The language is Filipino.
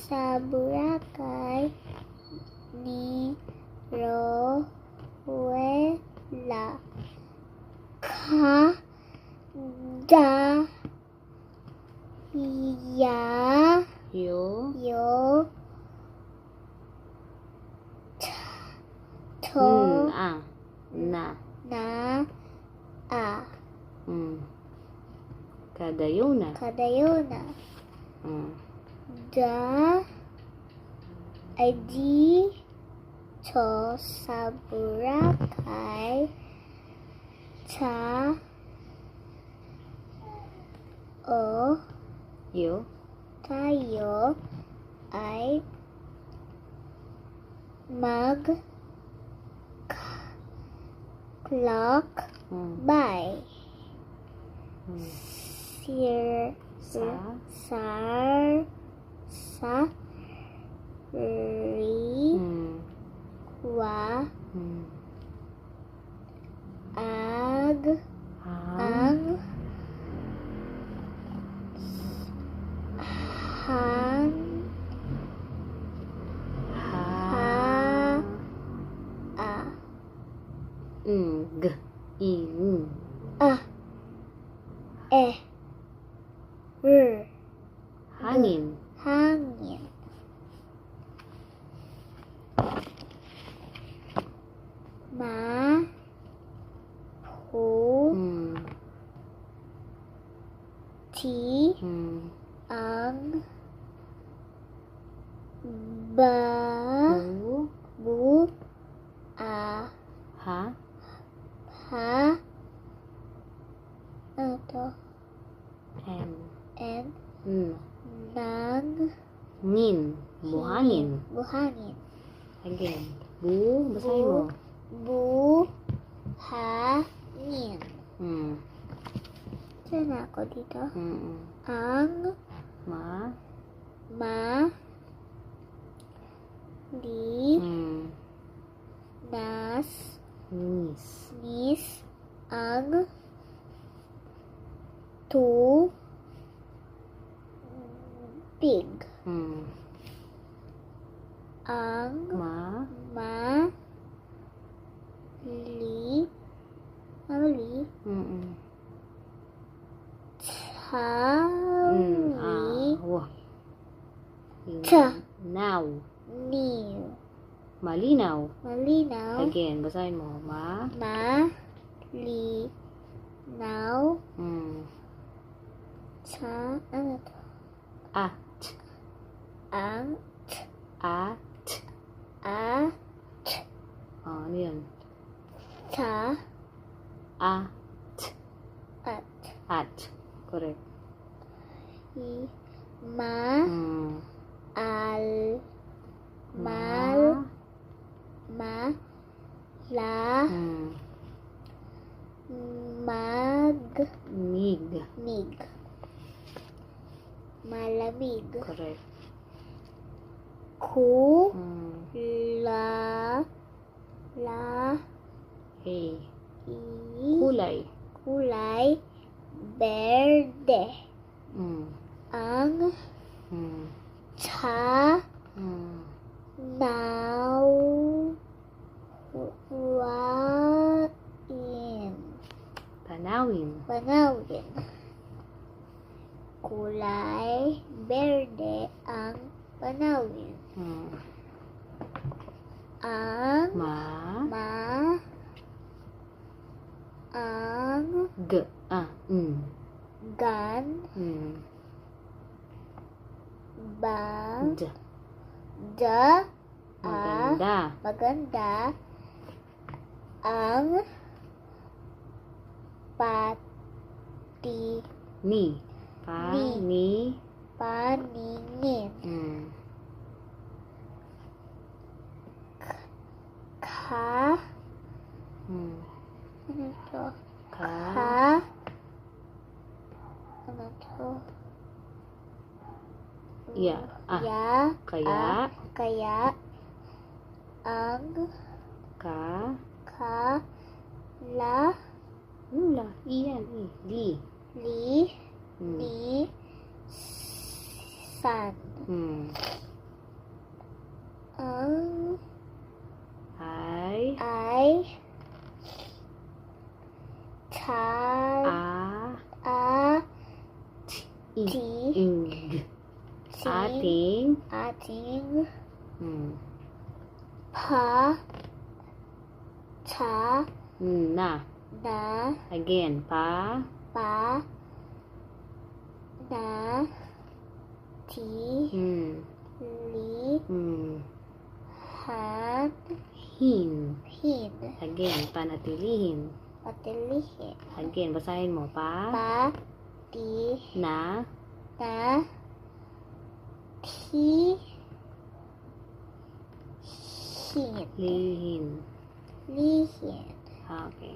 sa Boracay ni Rowella. Kadaya Yo. yo to Na. na Kadayona. kadayona da ay dito sa Boracay Yo. tayo ay clock by ang Hangin. hangin. Ang ano to? And Buhangin. buhangin. Again. Basahin mo. Buhangin. Saan ako dito? Ang nis ang tubig. Ang mali Now. niw. Malinaw. Malinaw. Again, basahin mo. Malinaw. Ano to? Ang ano yan? At. Correct. Malamig. Correct. Kulay. Berde. Ang panawin. Kulay berde ang panawin. Ang maganda ang paningin. Ano to? Ano to? Kaya ang lisan Ang I. ay tal A. ti Ing. si Ating. ating pa ta Na. na Again. Pa. pa na ti li han Hin. hin Again. Panatilihin. patilihin Again. Basahin mo. Pa. pa ti Na. na ti hin Lihin. lihin Okay.